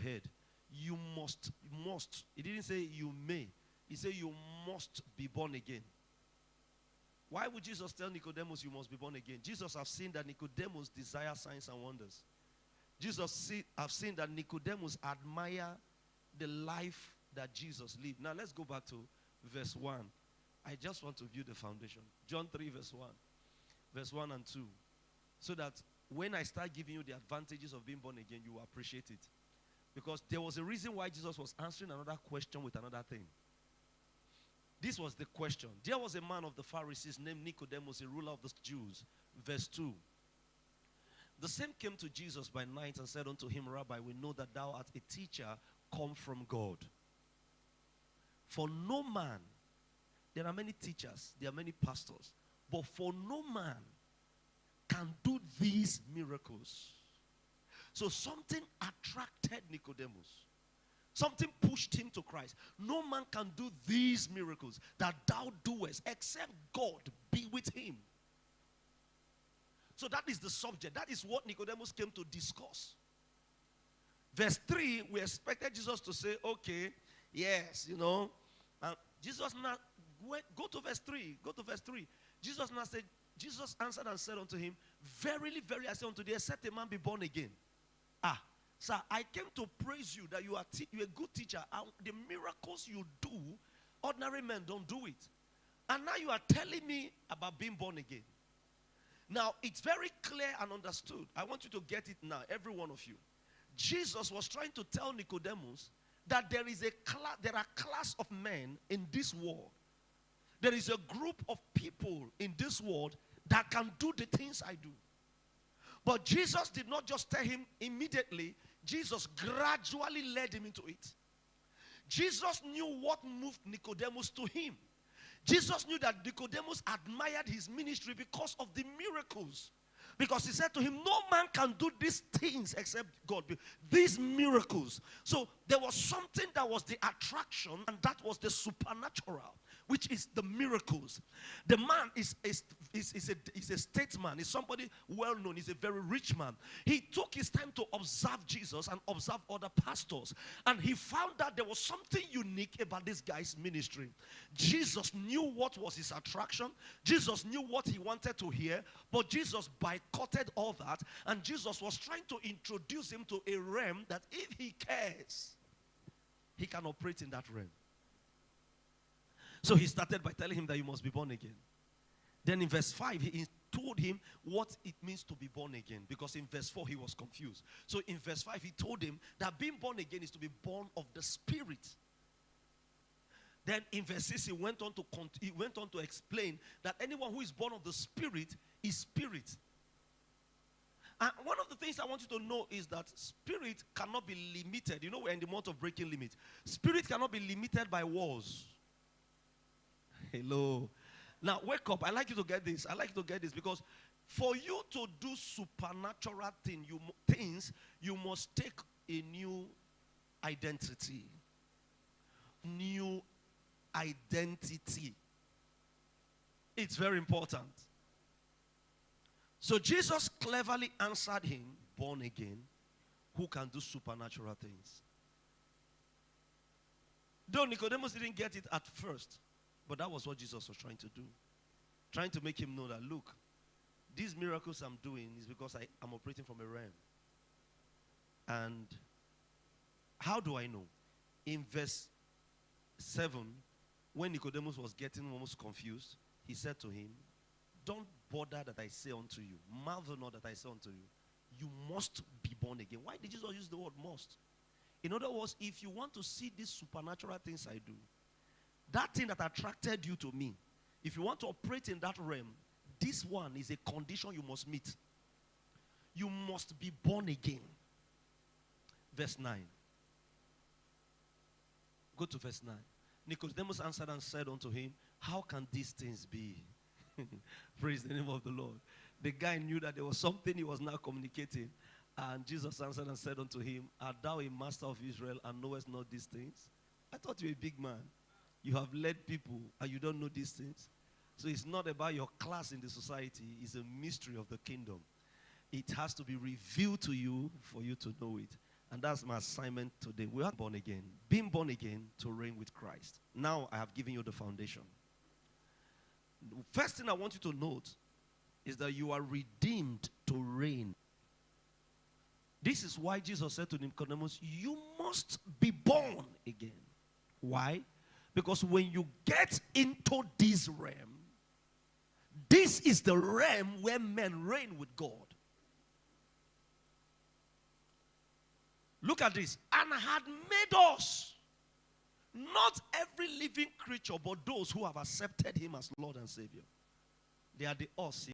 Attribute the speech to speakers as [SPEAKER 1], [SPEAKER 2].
[SPEAKER 1] head. You must. He didn't say you may. He said you must be born again. Why would Jesus tell Nicodemus you must be born again? Jesus have seen that Nicodemus desire signs and wonders. Jesus have seen that Nicodemus admire the life that Jesus lived. Now let's go back to verse 1. I just want to view the foundation. John 3 verse 1. Verse 1 and 2. So that when I start giving you the advantages of being born again, you will appreciate it. Because there was a reason why Jesus was answering another question with another thing. This was the question. There was a man of the Pharisees named Nicodemus, a ruler of the Jews. Verse 2. The same came to Jesus by night and said unto him, Rabbi, we know that thou art a teacher come from God. For no man, there are many teachers, there are many pastors, but for no man can do these miracles. So something attracted Nicodemus. Something pushed him to Christ. No man can do these miracles that thou doest except God be with him. So that is the subject. That is what Nicodemus came to discuss. Verse 3, we expected Jesus to say, okay, yes, you know. Jesus now, go to verse 3. Go to verse 3. Jesus now said, Jesus answered and said unto him, verily, verily, I say unto thee, except a man be born again. Sir, I came to praise you that you're a good teacher. And the miracles you do, ordinary men don't do it. And now you are telling me about being born again. Now, it's very clear and understood. I want you to get it now, every one of you. Jesus was trying to tell Nicodemus that there are class of men in this world. There is a group of people in this world that can do the things I do. But Jesus did not just tell him immediately. Jesus gradually led him into it. Jesus knew what moved Nicodemus to him. Jesus knew that Nicodemus admired his ministry because of the miracles. Because he said to him, no man can do these things except God. These miracles. So there was something that was the attraction, and that was the supernatural, which is the miracles. The man is a statesman. He's somebody well known. He's a very rich man. He took his time to observe Jesus and observe other pastors. And he found that there was something unique about this guy's ministry. Jesus knew what was his attraction. Jesus knew what he wanted to hear. But Jesus boycotted all that. And Jesus was trying to introduce him to a realm that if he cares, he can operate in that realm. So he started by telling him that you must be born again. Then in verse 5, he told him what it means to be born again. Because in verse 4, he was confused. So in verse 5, he told him that being born again is to be born of the Spirit. Then in verse 6, he went on to explain that anyone who is born of the Spirit is spirit. And one of the things I want you to know is that spirit cannot be limited. You know, we're in the month of breaking limits. Spirit cannot be limited by walls. Hello. Now, wake up. I like you to get this. I like you to get this because for you to do supernatural things, you must take a new identity. New identity. It's very important. So Jesus cleverly answered him, born again, who can do supernatural things. Though Nicodemus didn't get it at first, but that was what Jesus was trying to do. Trying to make him know that, look, these miracles I'm doing is because I'm operating from a realm. And how do I know? In verse 7, when Nicodemus was getting almost confused, he said to him, don't bother that I say unto you. Marvel not that I say unto you. You must be born again. Why did Jesus use the word must? In other words, if you want to see these supernatural things I do, that thing that attracted you to me, if you want to operate in that realm, this one is a condition you must meet. You must be born again. Verse 9. Go to verse 9. Nicodemus answered and said unto him, how can these things be? Praise the name of the Lord. The guy knew that there was something he was now communicating. And Jesus answered and said unto him, art thou a master of Israel and knowest not these things? I thought you were a big man. You have led people and you don't know these things. So it's not about your class in the society. It's a mystery of the kingdom. It has to be revealed to you for you to know it. And that's my assignment today. We are born again. Being born again to reign with Christ. Now I have given you the foundation. The first thing I want you to note is that you are redeemed to reign. This is why Jesus said to Nicodemus, you must be born again. Why? Because when you get into this realm, this is the realm where men reign with God. Look at this. And had made us, not every living creature, but those who have accepted him as Lord and Savior. They are the us.